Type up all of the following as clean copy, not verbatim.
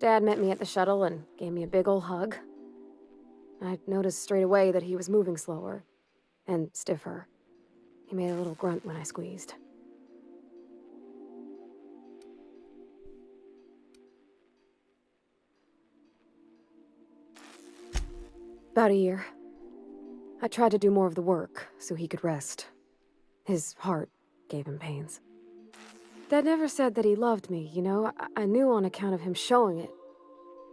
Dad met me at the shuttle and gave me a big ol' hug. I noticed straight away that he was moving slower and stiffer. He made a little grunt when I squeezed. About a year. I tried to do more of the work so he could rest. His heart gave him pains. Dad never said that he loved me, you know? I knew on account of him showing it.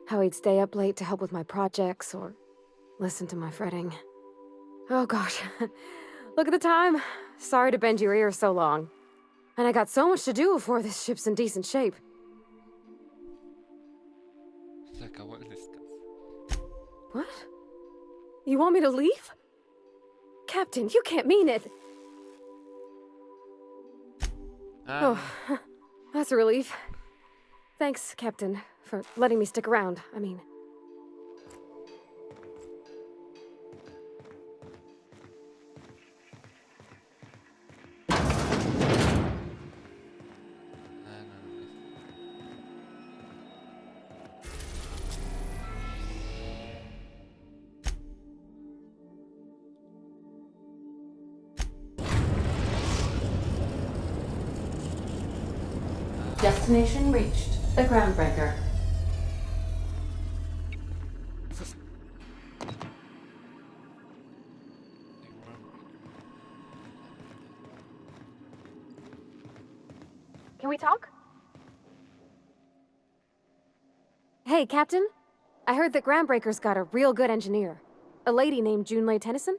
How he'd stay up late to help with my projects or listen to my fretting. Oh gosh, look at the time. Sorry to bend your ear so long. And I got so much to do before this ship's in decent shape. Se acabó el descanso. What? You want me to leave? Captain, you can't mean it. Oh, that's a relief. Thanks, Captain, for letting me stick around. I mean... Destination reached. The Groundbreaker. Can we talk? Hey, Captain. I heard that Groundbreaker's got a real good engineer. A lady named Junlei Tennyson?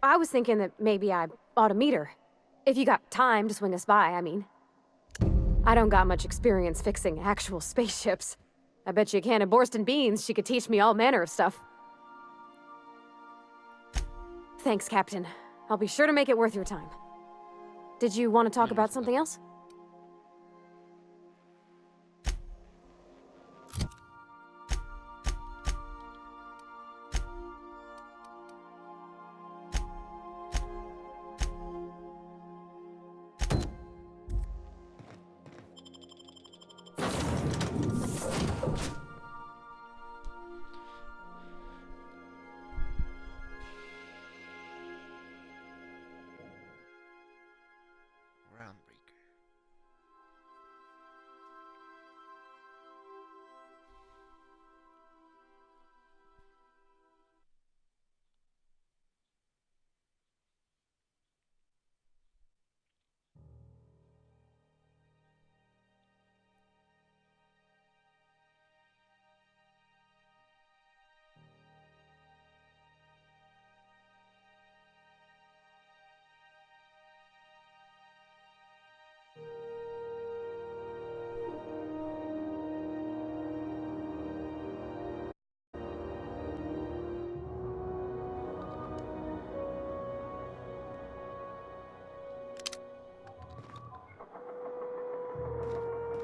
I was thinking that maybe I ought to meet her. If you got time to swing us by, I mean. I don't got much experience fixing actual spaceships. I bet you a can of Borston beans she could teach me all manner of stuff. Thanks, Captain. I'll be sure to make it worth your time. Did you want to talk about something else? Groundbreaker.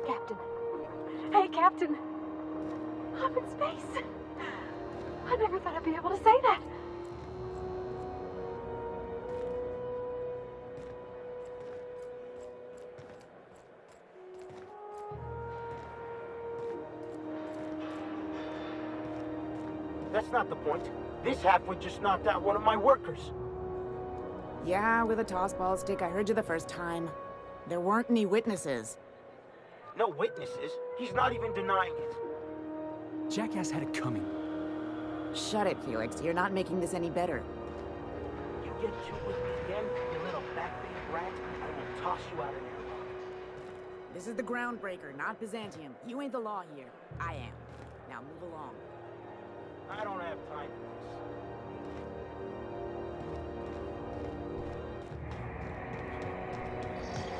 Captain. Hey, Captain. I'm in space. I never thought I'd be able to say that. That's not the point. This halfwit just knocked out one of my workers. Yeah, with a tossball stick. I heard you the first time. There weren't any witnesses. No witnesses. He's not even denying it. Jackass had it coming. Shut it, Felix. You're not making this any better. You get two with me again, you little backbait rat, I will toss you out an airlock. This is the Groundbreaker, not Byzantium. You ain't the law here. I am. Now move along. I don't have time for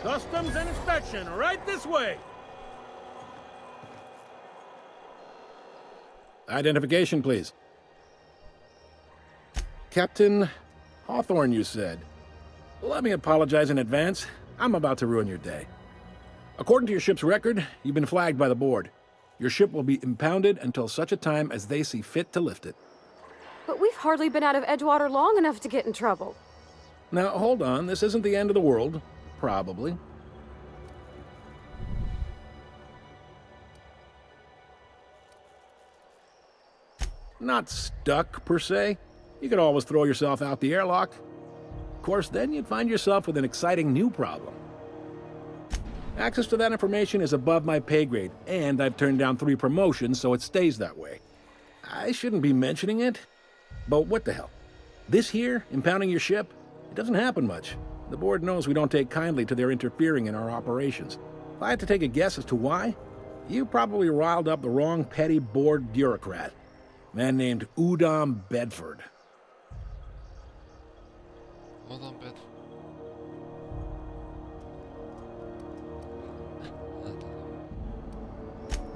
this. Customs and inspection, right this way. Identification, please. Captain Hawthorne, you said. Let me apologize in advance. I'm about to ruin your day. According to your ship's record, you've been flagged by the board. Your ship will be impounded until such a time as they see fit to lift it. But we've hardly been out of Edgewater long enough to get in trouble. Now, hold on. This isn't the end of the world. Probably. Not stuck, per se. You could always throw yourself out the airlock. Of course, then you'd find yourself with an exciting new problem. Access to that information is above my pay grade, and I've turned down 3 promotions, so it stays that way. I shouldn't be mentioning it, but what the hell? This here, impounding your ship, it doesn't happen much. The board knows we don't take kindly to their interfering in our operations. If I had to take a guess as to why, you probably riled up the wrong petty board bureaucrat. A man named Udom Bedford. Hold on, bed.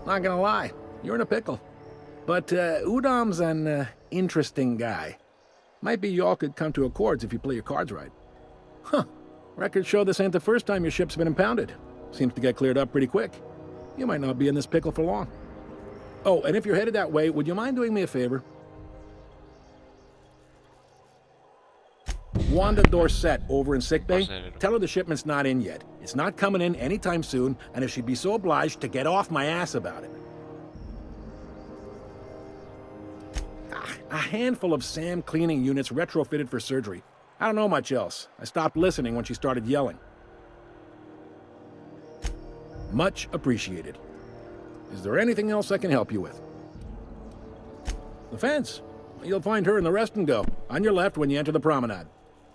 Not gonna lie, you're in a pickle. But Udom's an interesting guy. Might be y'all could come to accords if you play your cards right. Huh. Records show this ain't the first time your ship's been impounded. Seems to get cleared up pretty quick. You might not be in this pickle for long. Oh, and if you're headed that way, would you mind doing me a favor? Wanda Dorset over in sickbay. Tell her the shipment's not in yet. It's not coming in anytime soon, and if she'd be so obliged to get off my ass about it. A handful of SAM cleaning units retrofitted for surgery. I don't know much else. I stopped listening when she started yelling. Much appreciated. Is there anything else I can help you with? The fence. You'll find her in the rest and go, on your left when you enter the promenade.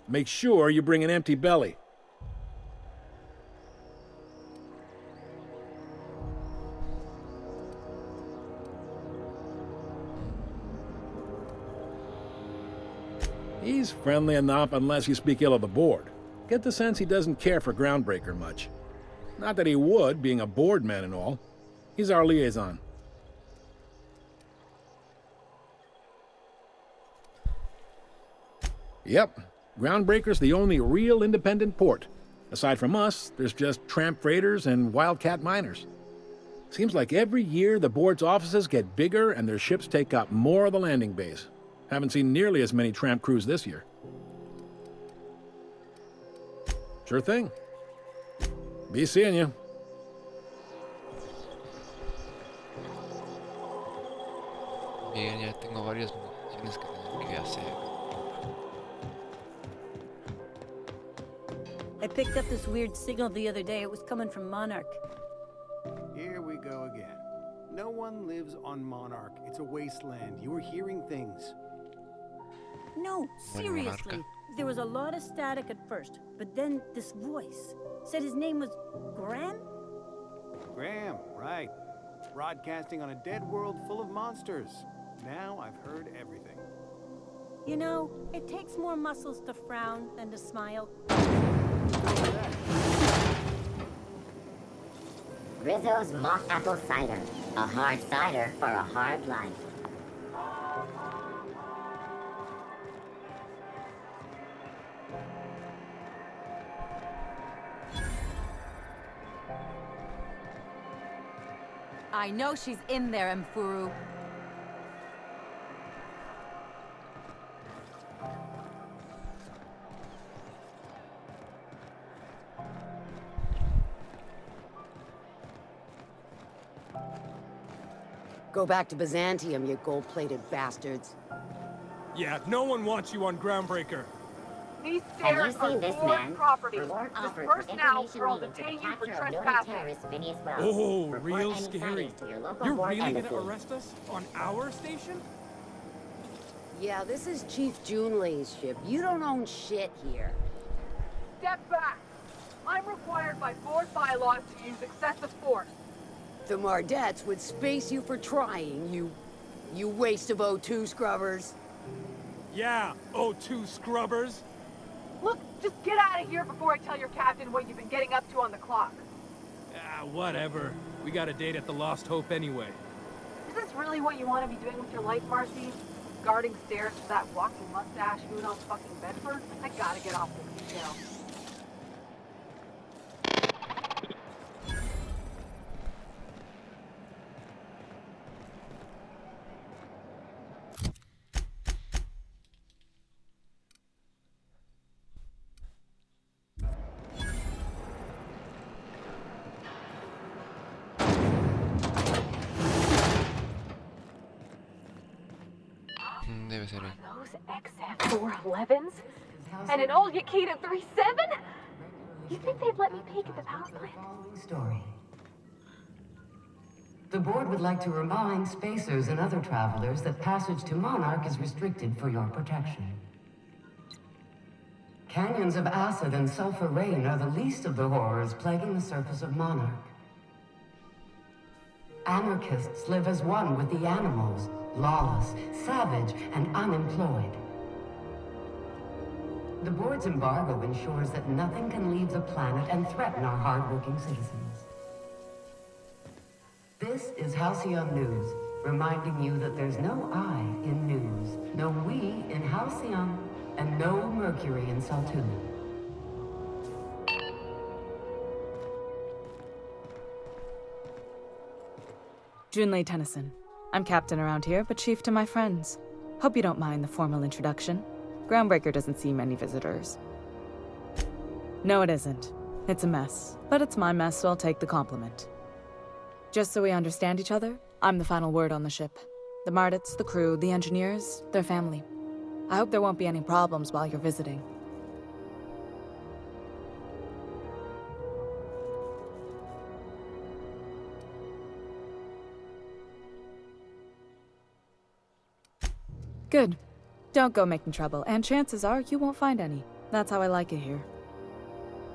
Make sure you bring an empty belly. He's friendly enough unless you speak ill of the board. Get the sense he doesn't care for Groundbreaker much. Not that he would, being a board man and all. He's our liaison. Yep, Groundbreaker's the only real independent port. Aside from us, there's just tramp freighters and wildcat miners. Seems like every year the board's offices get bigger and their ships take up more of the landing base. Haven't seen nearly as many tramp crews this year. Sure thing. Be seeing you. Bien, ya tengo varias misiones que tengo que hacer. I picked up this weird signal the other day. It was coming from Monarch. Here we go again. No one lives on Monarch. It's a wasteland. You're hearing things. No, Bueno, seriously. Monarca. There was a lot of static at first, but then this voice said his name was Graham? Graham, right. Broadcasting on a dead world full of monsters. Now I've heard everything. You know, it takes more muscles to frown than to smile. Rizzo's mock apple cider. A hard cider for a hard life. I know she's in there, Mfuru. Go back to Byzantium, you gold-plated bastards. Yeah, no one wants you on Groundbreaker. Have These you stairs are seen this board man? property. Lord offered Disperse for now, information or I'll needed to the detain you for capture of known trespassing. terrorist Phineas Wells. Oh, Report real any scary. sightings to your local You're board really embassy. gonna arrest us on our station? Yeah, this is Chief Junlei's ship. You don't own shit here. Step back. I'm required by board bylaws to use excessive force. The Mardettes would space you for trying, you waste of O2 scrubbers. Yeah, O2 scrubbers. Look, just get out of here before I tell your captain what you've been getting up to on the clock. Ah, whatever. We got a date at the Lost Hope anyway. Is this really what you want to be doing with your life, Marcy? Guarding stairs with that walking mustache Udom fucking Bedford? I gotta get off this detail. debe ser él. Those XF411s? And an old Yakita 37? You think they'd let me peek at the power plant? Story. The board would like to remind spacers and other travelers that passage to Monarch is restricted for your protection. Canyons of acid and sulfur rain are the least of the horrors plaguing the surface of Monarch. Anarchists live as one with the animals, lawless, savage, and unemployed. The board's embargo ensures that nothing can leave the planet and threaten our hardworking citizens. This is Halcyon News, reminding you that there's no I in news, no we in Halcyon, and no Mercury in Saltuna. Junlei Tennyson. I'm captain around here, but chief to my friends. Hope you don't mind the formal introduction. Groundbreaker doesn't see many visitors. No, it isn't. It's a mess. But it's my mess, so I'll take the compliment. Just so we understand each other, I'm the final word on the ship. The Mardits, the crew, the engineers, their family. I hope there won't be any problems while you're visiting. Good. Don't go making trouble, and chances are you won't find any. That's how I like it here.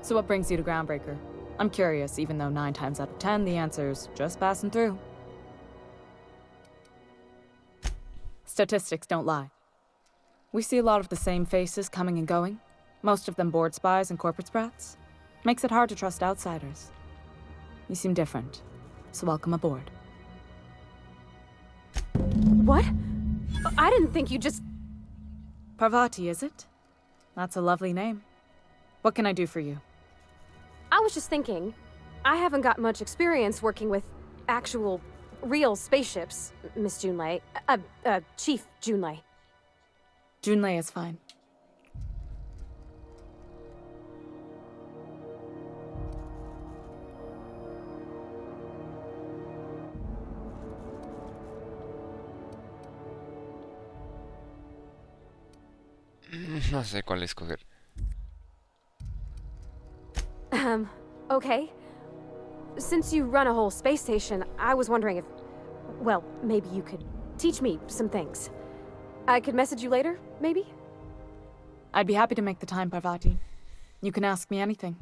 So what brings you to Groundbreaker? I'm curious, even though 9 times out of 10 the answer's just passing through. Statistics don't lie. We see a lot of the same faces coming and going, most of them board spies and corporate sprats. Makes it hard to trust outsiders. You seem different, so welcome aboard. What? I didn't think you just... Parvati, is it? That's a lovely name. What can I do for you? I was just thinking, I haven't got much experience working with actual, real spaceships, Miss Junlei. Chief Junlei. Junlei is fine. No sé cuál escoger. Okay. Since you run a whole space station, I was wondering if... Well, maybe you could teach me some things. I could message you later, maybe? I'd be happy to make the time, Parvati. You can ask me anything.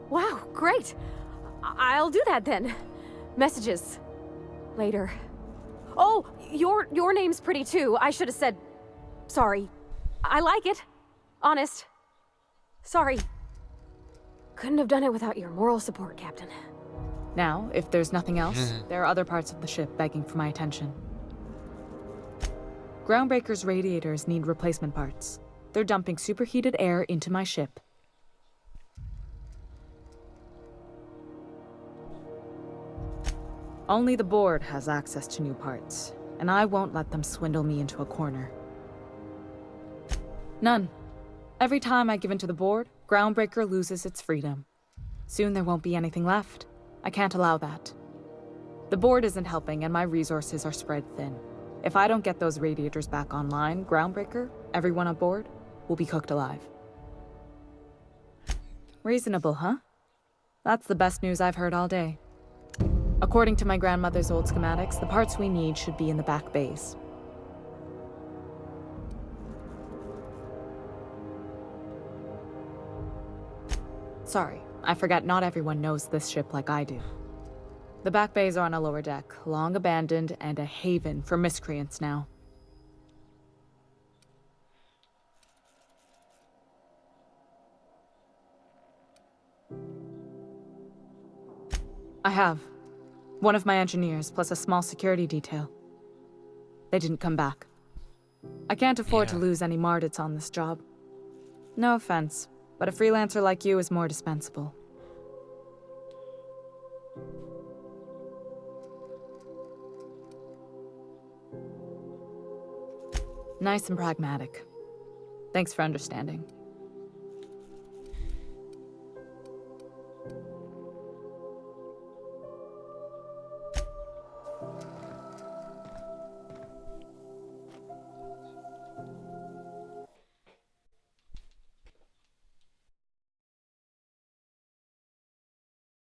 Wow, great! I'll do that then. Messages. Later. Oh, your name's pretty too. I should have said... Sorry. I like it. Honest. Sorry. Couldn't have done it without your moral support, Captain. Now, if there's nothing else, there are other parts of the ship begging for my attention. Groundbreaker's radiators need replacement parts. They're dumping superheated air into my ship. Only the board has access to new parts, and I won't let them swindle me into a corner. None. Every time I give in to the board, Groundbreaker loses its freedom. Soon there won't be anything left. I can't allow that. The board isn't helping, and my resources are spread thin. If I don't get those radiators back online, Groundbreaker, everyone aboard, will be cooked alive. Reasonable, huh? That's the best news I've heard all day. According to my grandmother's old schematics, the parts we need should be in the back bays. Sorry, I forgot not everyone knows this ship like I do. The back bays are on a lower deck, long abandoned and a haven for miscreants now. I have. One of my engineers, plus a small security detail. They didn't come back. I can't afford to lose any Mardits on this job. No offense, but a freelancer like you is more dispensable. Nice and pragmatic. Thanks for understanding.